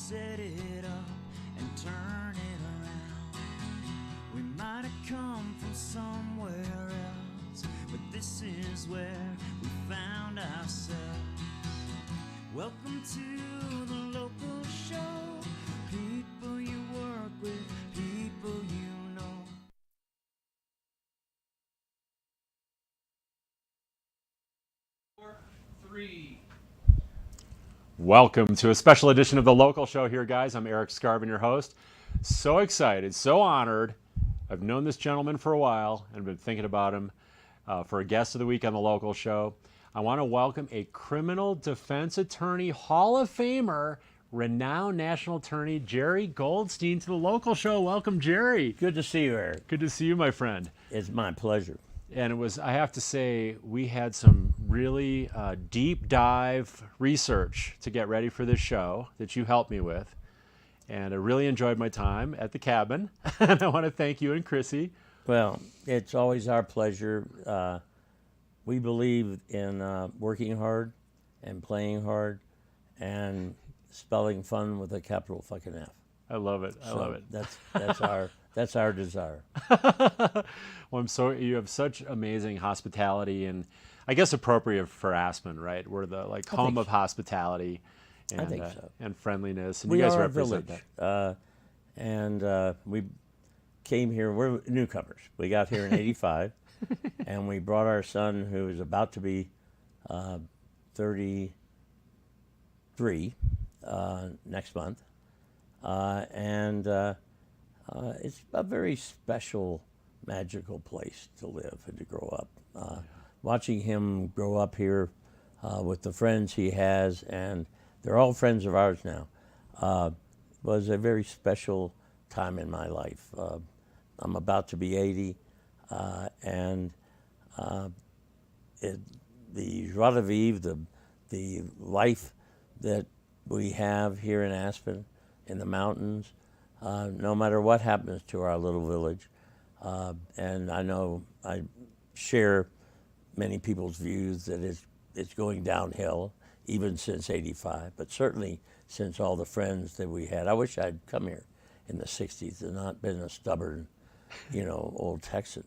set it up and turn it around. We might have come from somewhere else, but this is where we found ourselves. Welcome to the local show. People you work with, people you know. Welcome to a special edition of the Local Show here, guys. I'm Erik Skarvan, your host. So excited, so honored. I've known this gentleman for a while and been thinking about him for a guest of the week on the Local Show. I want to welcome a criminal defense attorney, Hall of Famer, renowned national attorney, Gerry Goldstein, to the Local Show. Welcome, Gerry. Good to see you, Erik. Good to see you, my friend. It's my pleasure. And it was, I have to say, we had some really deep dive research to get ready for this show that you helped me with. And I really enjoyed my time at the cabin. And I want to thank you and Chrissy. Well, it's always our pleasure. We believe in working hard and playing hard and spelling fun with a capital fucking F. I love it. I love it. That's our desire. Well, you have such amazing hospitality, and I guess appropriate for Aspen, right? We're the home of hospitality and, I think so. And friendliness, and We you guys are represent a village, and we came here. We're newcomers. We got here in '85, and we brought our son, who is about to be 33 next month, and it's a very special, magical place to live and to grow up. Watching him grow up here with the friends he has, and they're all friends of ours now, was a very special time in my life. I'm about to be 80, and the joie de vivre, the life that we have here in Aspen, in the mountains, no matter what happens to our little village. And I know I share many people's views that it's going downhill, even since '85, but certainly since all the friends that we had. I wish I'd come here in the '60s and not been a stubborn, old Texan.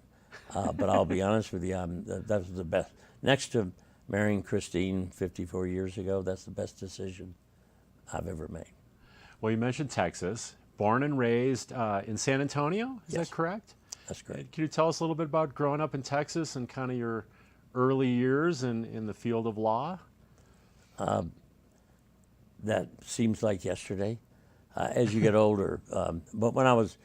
But I'll be honest with you, that was the best. Next to marrying Christine 54 years ago, that's the best decision I've ever made. Well, you mentioned Texas. Born and raised in San Antonio, is that correct? That's correct. Can you tell us a little bit about growing up in Texas and kind of your early years in the field of law? That seems like yesterday. As you get older, but when I was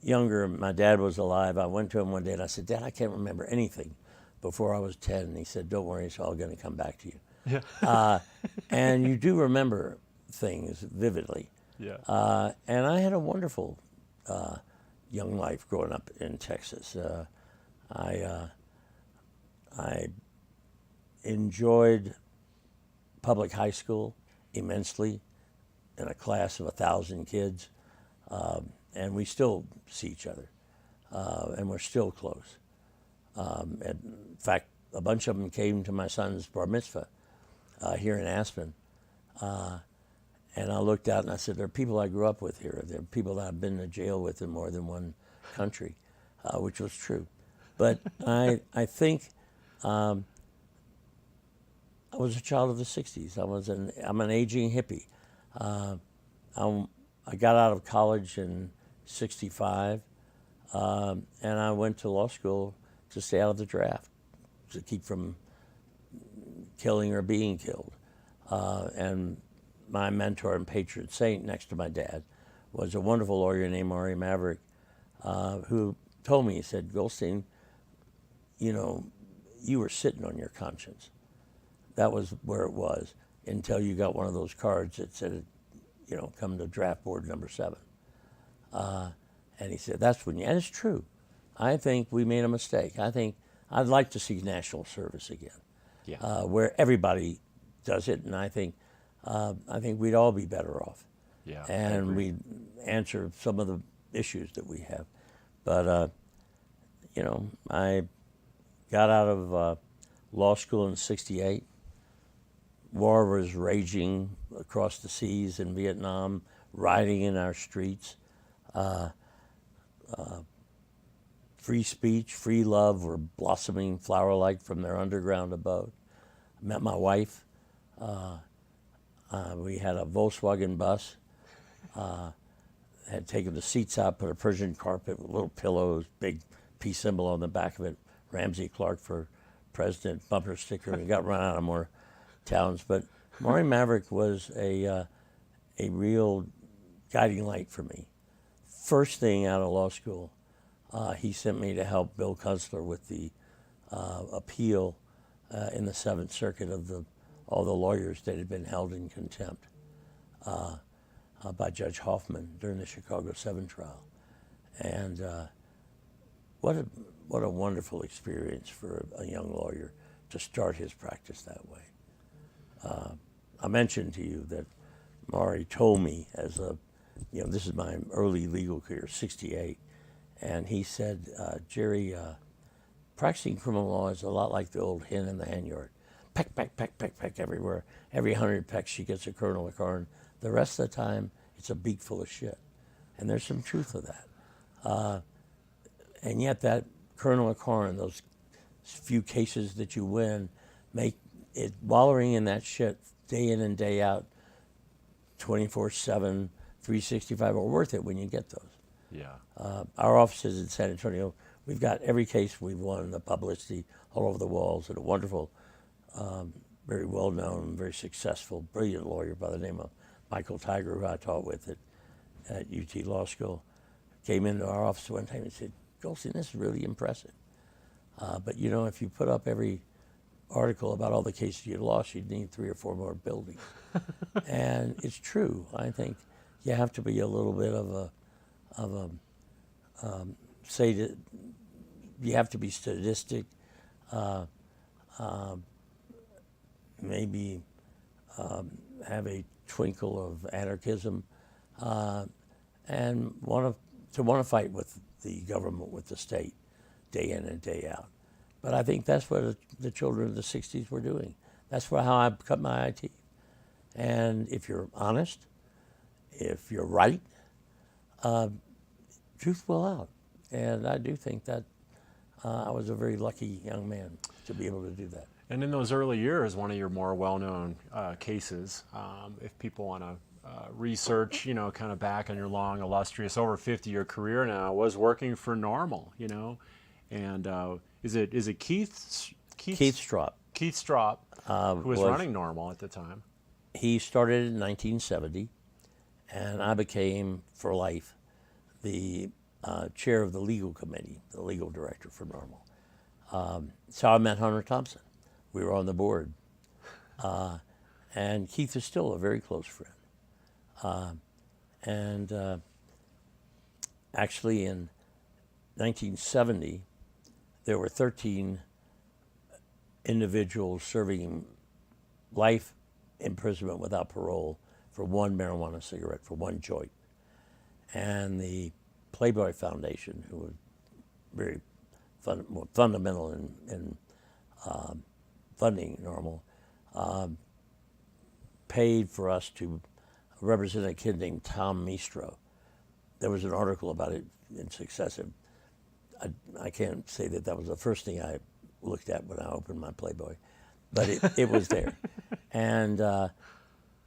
younger, my dad was alive. I went to him one day and I said, "Dad, I can't remember anything before I was 10. And he said, "Don't worry, it's all going to come back to you." Yeah. And you do remember things vividly. Yeah. And I had a wonderful young life growing up in Texas. I enjoyed public high school immensely, in a class of 1,000 kids, and we still see each other, and we're still close. In fact, a bunch of them came to my son's bar mitzvah here in Aspen. And I looked out and I said, there are people I grew up with here. There are people that I've been to jail with in more than one country, which was true. But I think I was a child of the '60s. I'm an aging hippie. I got out of college in '65, and I went to law school to stay out of the draft, to keep from killing or being killed. And my mentor and patron saint next to my dad was a wonderful lawyer named Maury Maverick, who told me, he said, "Goldstein, you were sitting on your conscience." That was where it was until you got one of those cards that said, come to draft board number 7. And he said, that's when and it's true. I think we made a mistake. I think I'd like to see national service again, where everybody does it, and I think we'd all be better off. Yeah, and we'd answer some of the issues that we have. But, I got out of law school in '68. War was raging across the seas in Vietnam, riding in our streets. Free speech, free love were blossoming flower-like from their underground abode. I met my wife. We had a Volkswagen bus. Had taken the seats out, put a Persian carpet with little pillows, big peace symbol on the back of it, Ramsey Clark for president, bumper sticker, and got run out of more towns. But Maury Maverick was a real guiding light for me. First thing out of law school, he sent me to help Bill Kunstler with the appeal in the Seventh Circuit of all the lawyers that had been held in contempt by Judge Hoffman during the Chicago 7 trial. And what a wonderful experience for a young lawyer to start his practice that way. I mentioned to you that Maury told me this is my early legal career, 68, and he said, Gerry, practicing criminal law is a lot like the old hen in the hen yard. Peck, peck, peck, peck, peck everywhere. Every 100 pecks she gets a kernel of corn. The rest of the time, it's a beak full of shit. And there's some truth to that. And yet that kernel of corn, those few cases that you win, make it wallowing in that shit day in and day out, 24/7, 365 are worth it when you get those. Yeah. Our offices in San Antonio, we've got every case we've won, the publicity all over the walls, and a wonderful, very well-known, very successful, brilliant lawyer by the name of Michael Tiger, who I taught with at UT Law School, came into our office one time and said, Goldstein, this is really impressive. But if you put up every article about all the cases you lost, you'd need 3 or 4 more buildings. And it's true. I think you have to be a little bit you have to be sadistic, maybe have a twinkle of anarchism, and want to fight with the government, with the state, day in and day out. But I think that's what the children of the 60s were doing. That's how I cut my eye teeth. And if you're honest, if you're right, truth will out. And I do think that I was a very lucky young man to be able to do that. And in those early years, one of your more well-known cases, if people want to research, kind of back on your long, illustrious, over 50-year career now, was working for Normal, and is it Keith Straup? Keith Straup, who was running Normal at the time. He started in 1970, and I became, for life, the chair of the legal committee, the legal director for Normal. So I met Hunter Thompson. We were on the board. And Keith is still a very close friend. Actually in 1970, there were 13 individuals serving life imprisonment without parole for one marijuana cigarette, for one joint. And the Playboy Foundation, who was very fundamental in funding Normal, paid for us to represent a kid named Tom Mistro. There was an article about it in Successive. I can't say that was the first thing I looked at when I opened my Playboy, but it was there. And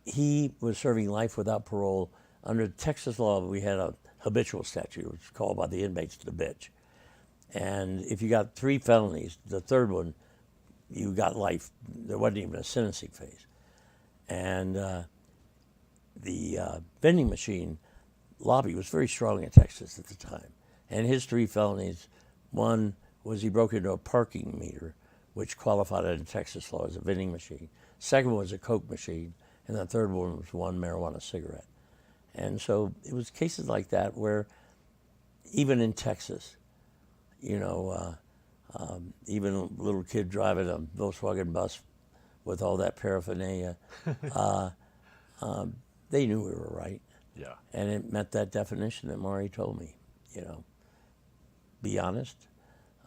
he was serving life without parole. Under Texas law, we had a habitual statute, which was called by the inmates the bitch. And if you got 3 felonies, the third one, you got life. There wasn't even a sentencing phase. And the vending machine lobby was very strong in Texas at the time. And his 3 felonies, one was he broke into a parking meter, which qualified under Texas law as a vending machine. Second one was a Coke machine. And the third one was one marijuana cigarette. And so it was cases like that where even in Texas, even a little kid driving a Volkswagen bus with all that paraphernalia, they knew we were right. Yeah. And it met that definition that Maury told me, be honest.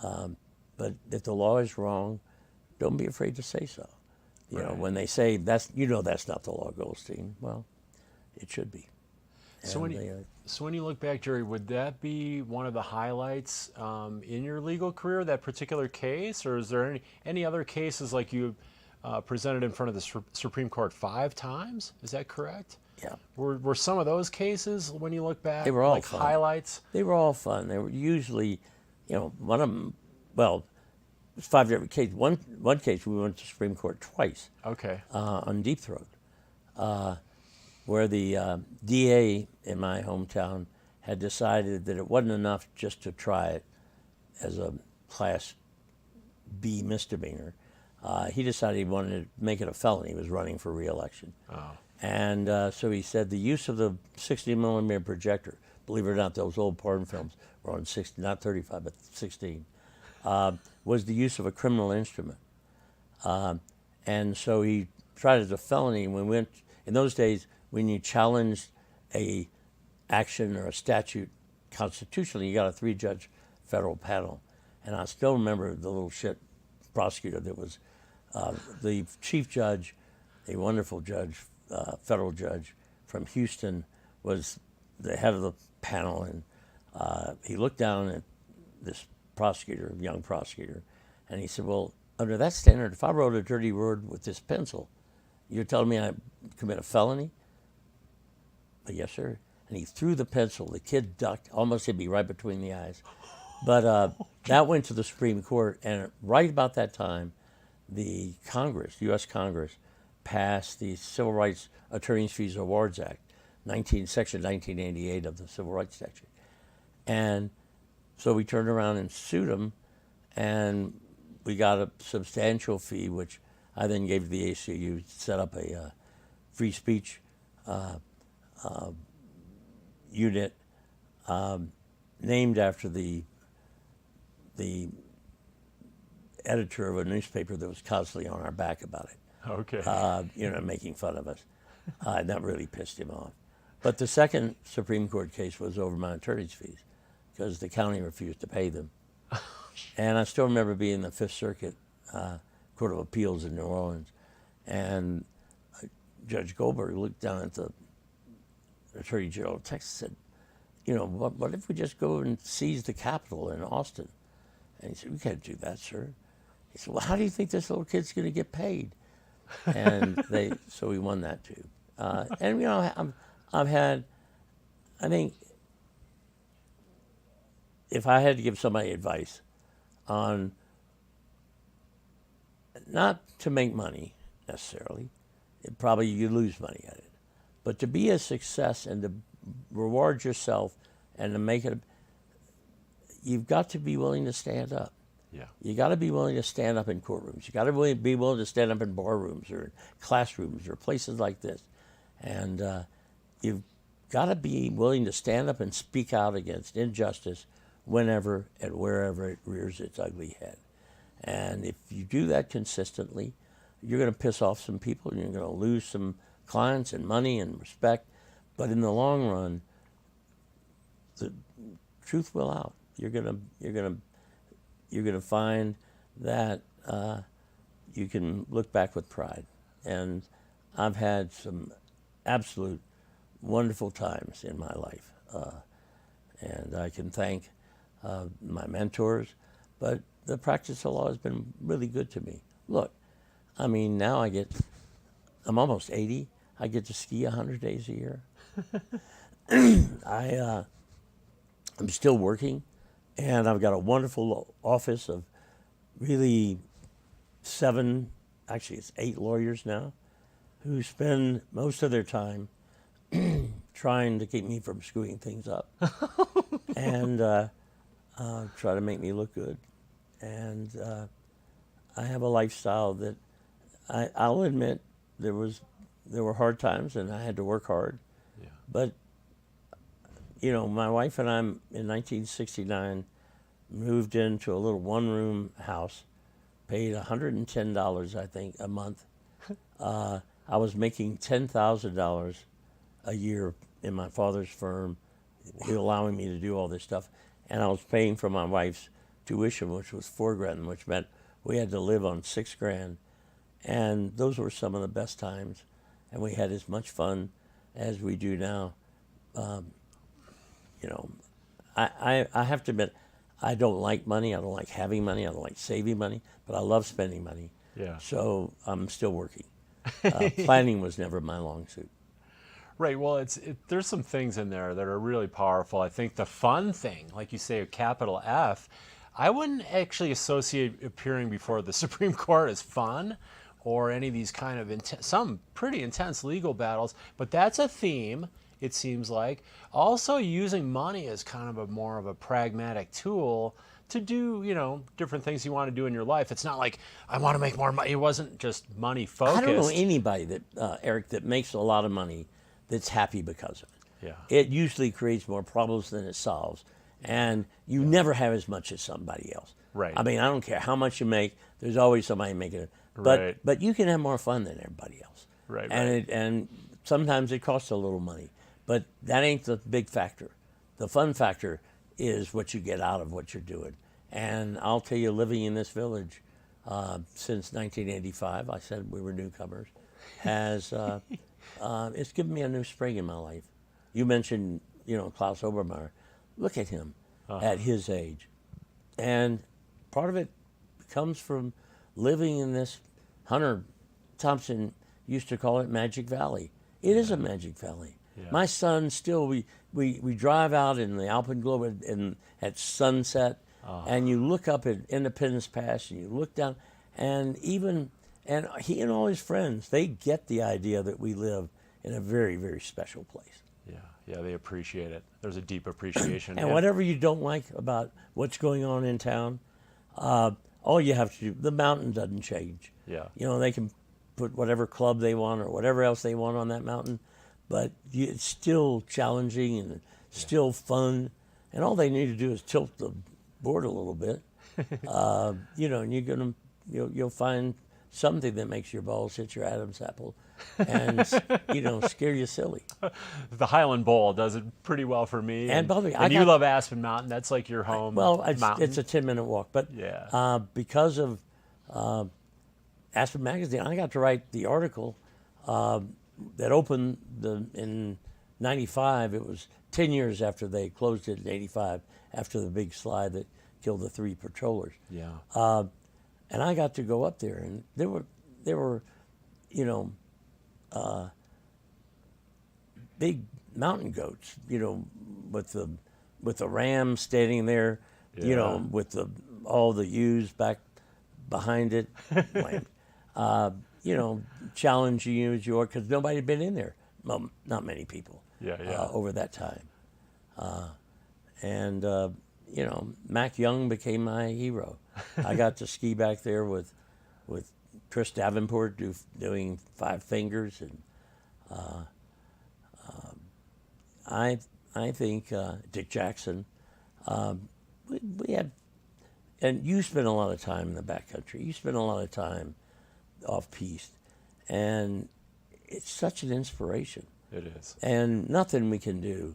But if the law is wrong, don't be afraid to say so. You know, when they say that's not the law, Goldstein. Well, it should be. So when you look back, Gerry, would that be one of the highlights in your legal career, that particular case, or is there any other cases like you presented in front of the Supreme Court 5 times? Is that correct? Yeah. Were some of those cases, when you look back, They were all like fun. highlights? They were all fun. They were usually, you know, one of them. Well, it was 5 different cases. One case we went to Supreme Court twice. Okay. On Deep Throat, where the DA in my hometown had decided that it wasn't enough just to try it as a Class B misdemeanor. He decided he wanted to make it a felony. He was running for re-election. Oh. And so he said the use of the 60 millimeter projector, believe it or not, those old porn films were on 60, not 35, but 16, was the use of a criminal instrument. And so he tried it as a felony. And we went, in those days, when you challenged a action or a statute constitutionally, you got a 3-judge federal panel. And I still remember the little shit prosecutor that was the chief judge, a wonderful judge, federal judge from Houston, was the head of the panel. And he looked down at this prosecutor, young prosecutor, and he said, well, under that standard, if I wrote a dirty word with this pencil, you're telling me I commit a felony? Yes, sir. And he threw the pencil. The kid ducked, almost hit me right between the eyes. But that went to the Supreme Court, and right about that time, the Congress, U.S. Congress, passed the Civil Rights Attorneys' Fees Awards Act, Section 1988 of the Civil Rights Statute. And so we turned around and sued them, and we got a substantial fee, which I then gave to the ACLU, set up a free speech unit named after the editor of a newspaper that was constantly on our back about it. Okay. You know, making fun of us. That really pissed him off. But the second Supreme Court case was over my attorney's fees because the county refused to pay them. And I still remember being in the Fifth Circuit Court of Appeals in New Orleans, and Judge Goldberg looked down at the Attorney General of Texas and said, you know, what if we just go and seize the Capitol in Austin? And he said, we can't do that, sir. He said, well, how do you think this little kid's going to get paid? And so we won that too. And you know, I've had, I think, if I had to give somebody advice on not to make money necessarily, probably you lose money at it, but to be a success and to reward yourself and to make it, you've got to be willing to stand up. Yeah. You got to be willing to stand up in courtrooms. You got to be willing to stand up in bar rooms or classrooms or places like this. And you've got to be willing to stand up and speak out against injustice whenever and wherever it rears its ugly head. And if you do that consistently, you're going to piss off some people and you're going to lose some clients and money and respect. But in the long run, the truth will out. You're going to find that you can look back with pride. And I've had some absolute wonderful times in my life. And I can thank my mentors, but the practice of law has been really good to me. Look, I mean, now I'm almost 80. I get to ski 100 days a year. I'm still working, and I've got a wonderful office of really 8 lawyers now who spend most of their time trying to keep me from screwing things up and try to make me look good. And I have a lifestyle that I'll admit there were hard times and I had to work hard. Yeah. But you know, my wife and I in 1969 moved into a little one-room house, paid $110, I think, a month. I was making $10,000 a year in my father's firm, allowing me to do all this stuff. And I was paying for my wife's tuition, which was $4,000, which meant we had to live on $6,000. And those were some of the best times. And we had as much fun as we do now. You know, I have to admit, I don't like money. I don't like having money. I don't like saving money. But I love spending money. Yeah. So I'm still working. Planning was never my long suit. Right. Well, there's some things in there that are really powerful. I think the fun thing, like you say, a capital F, I wouldn't actually associate appearing before the Supreme Court as fun or any of these kind of some pretty intense legal battles, but that's a theme, it seems like. Also using money as kind of more of a pragmatic tool to do, you know, different things you want to do in your life. It's not like, I want to make more money. It wasn't just money focused. I don't know anybody that, Eric, that makes a lot of money that's happy because of it. Yeah. It usually creates more problems than it solves. And you never have as much as somebody else. Right. I mean, I don't care how much you make. There's always somebody making it. But Right. but you can have more fun than everybody else. Right. And and sometimes it costs a little money. But that ain't the big factor. The fun factor is what you get out of what you're doing. And I'll tell you, living in this village since 1985, I said we were newcomers, has it's given me a new spring in my life. You mentioned, you know, Klaus Obermeyer. Look at him at his age. And part of it comes from living in this, Hunter Thompson used to call it Magic Valley. It is a Magic Valley. Yeah. My son still, we drive out in the Alpenglobe at sunset, and you look up at Independence Pass and you look down, and he and all his friends, they get the idea that we live in a very, very special place. Yeah, they appreciate it. There's a deep appreciation. And whatever you don't like about what's going on in town, all you have to do, the mountain doesn't change. Yeah. You know, they can put whatever club they want or whatever else they want on that mountain, but it's still challenging and still fun. And all they need to do is tilt the board a little bit, you know, and you'll find something that makes your balls hit your Adam's apple and, you know, scare you silly. The Highland Bowl does it pretty well for me. And by the way, you love Aspen Mountain. That's like your home mountain. It's a 10-minute walk. But yeah. Because of Aspen Magazine, I got to write the article that opened in 95. It was 10 years after they closed it in 85, after the big slide that killed the 3 patrollers. Yeah. And I got to go up there, and there were, you know, big mountain goats, you know, with the ram standing there, you know, with all the ewes back behind it, you know, challenging you as you are, because nobody had been in there. Well, not many people. Over that time, and you know, Mac Young became my hero. I got to ski back there with Chris Davenport doing 5 fingers, and I think Dick Jackson. We had, and you spent a lot of time in the backcountry. You spent a lot of time off piste, and it's such an inspiration. It is. And nothing we can do.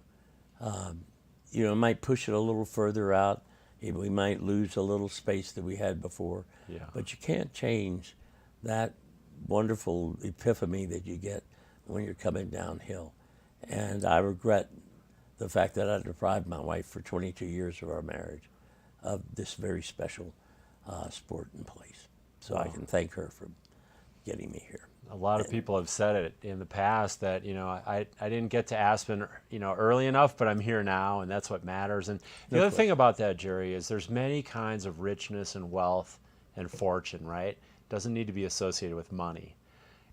You know, it might push it a little further out. We might lose a little space that we had before. Yeah. But you can't change that wonderful epiphany that you get when you're coming downhill. And I regret the fact that I deprived my wife for 22 years of our marriage of this very special sport and place. So I can thank her for getting me here. A lot of people have said it in the past that, you know, I didn't get to Aspen, you know, early enough, but I'm here now, and that's what matters. And the other thing about that, Gerry, is there's many kinds of richness and wealth and fortune, right? It doesn't need to be associated with money.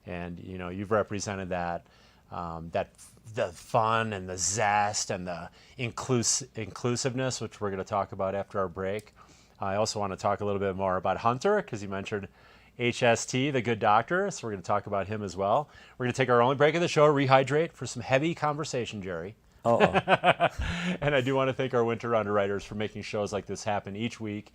And, you know, you've represented that, the fun and the zest and the inclusiveness, which we're going to talk about after our break. I also want to talk a little bit more about Hunter, because you mentioned HST, the good doctor, so we're going to talk about him as well. We're going to take our only break of the show, rehydrate for some heavy conversation, Gerry. And I do want to thank our winter underwriters for making shows like this happen each week.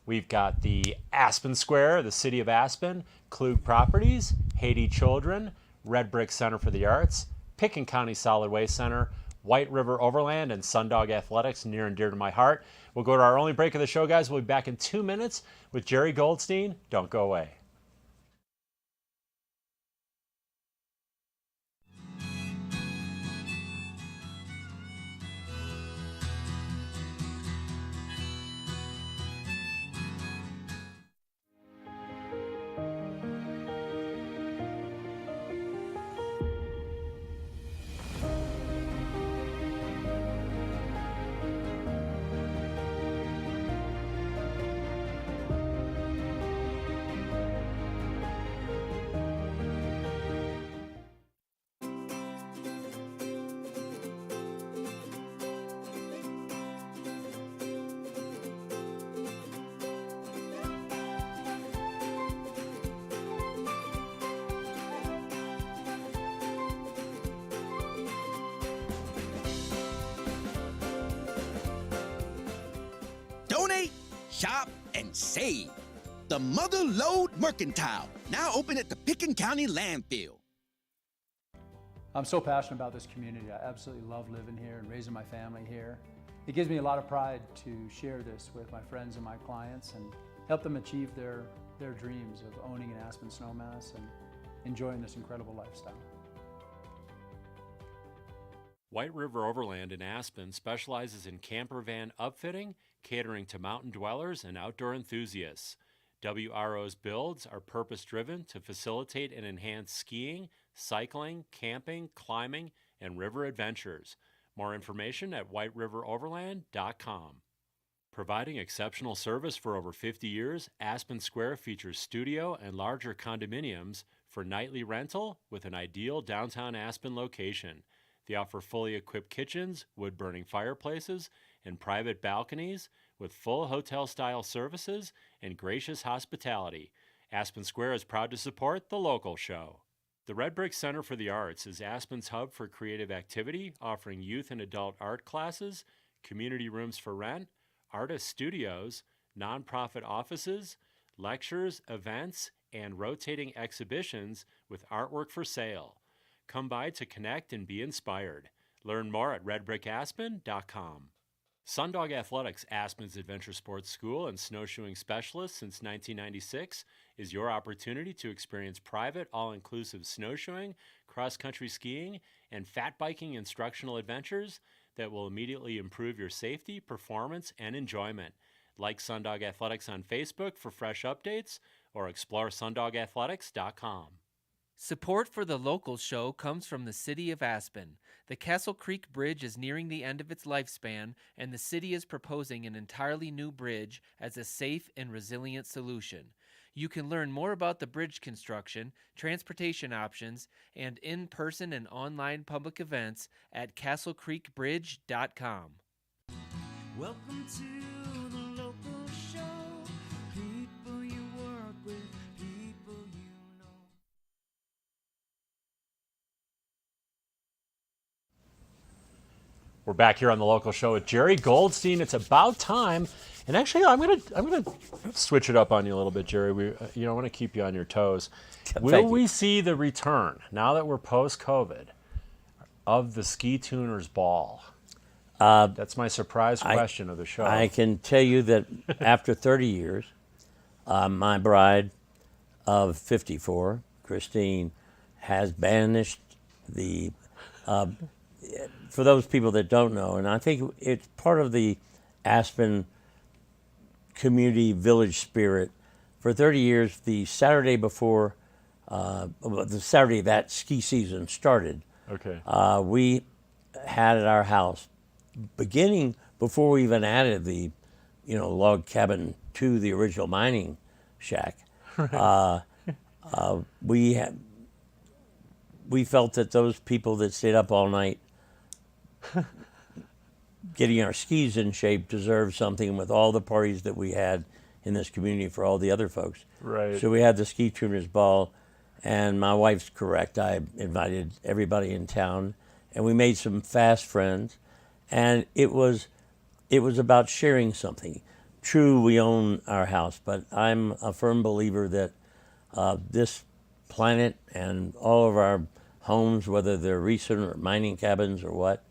We've got the Aspen Square, the City of Aspen, Klug Properties, Haiti Children, Red Brick Center for the Arts, Picken County Solid Waste Center, White River Overland, and Sundog Athletics, near and dear to my heart. We'll go to our only break of the show, guys. We'll be back in 2 minutes with Gerry Goldstein. Don't go away. shop, and save. The Mother Lode Mercantile, now open at the Picken County Landfill. I'm so passionate about this community. I absolutely love living here and raising my family here. It gives me a lot of pride to share this with my friends and my clients and help them achieve their dreams of owning an Aspen snowmass and enjoying this incredible lifestyle. White River Overland in Aspen specializes in camper van upfitting, catering to mountain dwellers and outdoor enthusiasts. WRO's builds are purpose-driven to facilitate and enhance skiing, cycling, camping, climbing, and river adventures. More information at whiteriveroverland.com. Providing exceptional service for over 50 years, Aspen Square features studio and larger condominiums for nightly rental with an ideal downtown Aspen location. They offer fully equipped kitchens, wood-burning fireplaces, and private balconies with full hotel-style services and gracious hospitality. Aspen Square is proud to support the local show. The Red Brick Center for the Arts is Aspen's hub for creative activity, offering youth and adult art classes, community rooms for rent, artist studios, nonprofit offices, lectures, events, and rotating exhibitions with artwork for sale. Come by to connect and be inspired. Learn more at redbrickaspen.com. Sundog Athletics, Aspen's adventure sports school and snowshoeing specialist since 1996, is your opportunity to experience private, all-inclusive snowshoeing, cross-country skiing, and fat biking instructional adventures that will immediately improve your safety, performance, and enjoyment. Like Sundog Athletics on Facebook for fresh updates, or explore sundogathletics.com. Support for the local show comes from the City of Aspen. The Castle Creek Bridge is nearing the end of its lifespan, and the city is proposing an entirely new bridge as a safe and resilient solution. You can learn more about the bridge construction, transportation options, and in-person and online public events at castlecreekbridge.com. Welcome to the local show. People you work with, people you know. We're back here on the local show with Gerry Goldstein. It's about time, and actually, I'm gonna switch it up on you a little bit, Gerry. I want to keep you on your toes. Will we see the return now that we're post-COVID of the Ski Tuners Ball? That's my surprise question of the show. I can tell you that after 30 years, my bride of 54, Christine, has banished the. For those people that don't know, and I think it's part of the Aspen community village spirit. For 30 years, the Saturday before, the Saturday that ski season started, we had at our house, beginning before we even added the, log cabin to the original mining shack. We felt that those people that stayed up all night getting our skis in shape deserved something with all the parties that we had in this community for all the other folks. Right. So we had the Ski Tuners Ball, and my wife's correct. I invited everybody in town, and we made some fast friends, and it was about sharing something. True, we own our house, but I'm a firm believer that this planet and all of our homes, whether they're recent or mining cabins or what,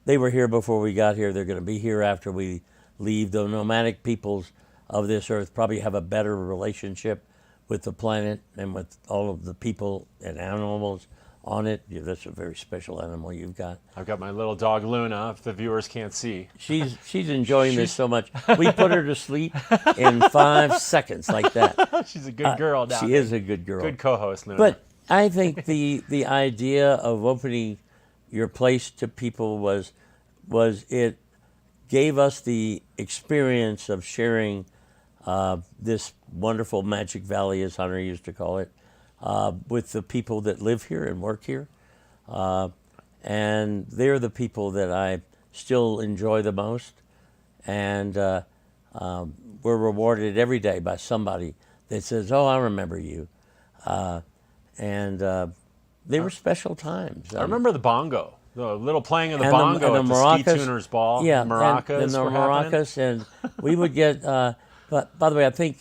they were here before we got here. They're going to be here after we leave. The nomadic peoples of this earth probably have a better relationship with the planet and with all of the people and animals on it. Yeah, that's a very special animal you've got. I've got my little dog Luna, if the viewers can't see. She's enjoying this so much. We put her to sleep in 5 seconds like that. She's a good girl now. She is a good girl. Good co-host, Luna. But I think the idea of opening your place to people was it gave us the experience of sharing this wonderful Magic Valley, as Hunter used to call it, with the people that live here and work here. And they're the people that I still enjoy the most. And we're rewarded every day by somebody that says, "Oh, I remember you." And they were special times. I remember the bongo. The little playing of the And bongo and at the maracas, ski tuner's ball. Yeah, maracas and the were happening. maracas, and we would get. But by the way, I think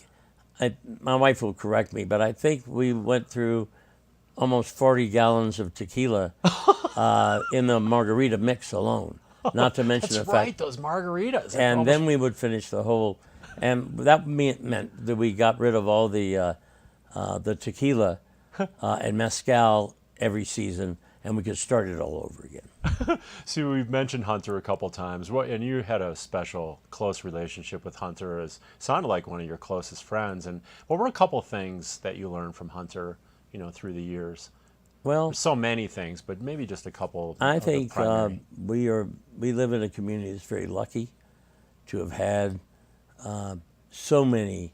my wife will correct me, but I think we went through almost 40 gallons of tequila in the margarita mix alone. Not to mention That's the right, fact, those margaritas. and then we would finish the whole, and that meant that we got rid of all the tequila and mezcal every season, and we could start it all over again. See, we've mentioned Hunter a couple times. And you had a special, close relationship with Hunter. As sounded like one of your closest friends. And what were a couple things that you learned from Hunter, through the years? Well, There's so many things, but maybe just a couple. I of the think primary. we live in a community that's very lucky to have had so many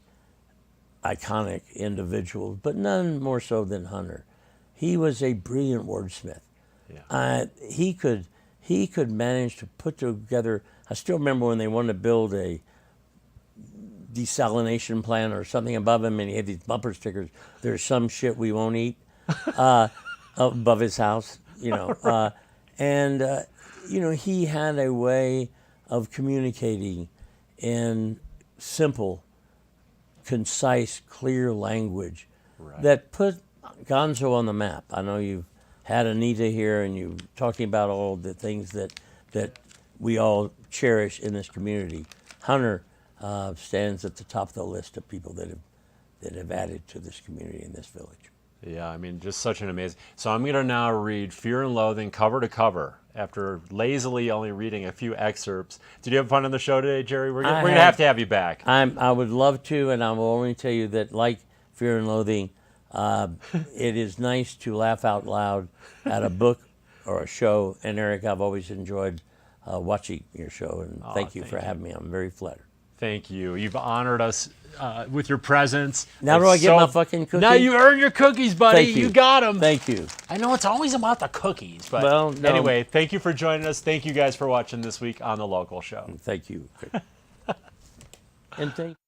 iconic individuals, but none more so than Hunter. He was a brilliant wordsmith. Yeah. He could manage to put together. I still remember when they wanted to build a desalination plant or something above him, and he had these bumper stickers. There's some shit we won't eat above his house, Right. He had a way of communicating in simple, concise, clear language that put Gonzo on the map. I know you've had Anita here, and you talking about all the things that we all cherish in this community. Hunter stands at the top of the list of people that have added to this community in this village. Yeah, I mean, just such an amazing. So I'm going to now read Fear and Loathing cover to cover after lazily only reading a few excerpts. Did you have fun on the show today, Gerry? We're going to have to have you back. I would love to, and I will only tell you that, like Fear and Loathing, it is nice to laugh out loud at a book or a show. And Erik, I've always enjoyed watching your show, and thank you for having me. I'm very flattered. Thank you. You've honored us with your presence. Now do I get my fucking cookie? Now you earn your cookies, buddy. Thank you. You got them. Thank you. I know it's always about the cookies, but Well, no. anyway, thank you for joining us. Thank you guys for watching this week on The Local Show. Thank you. And thank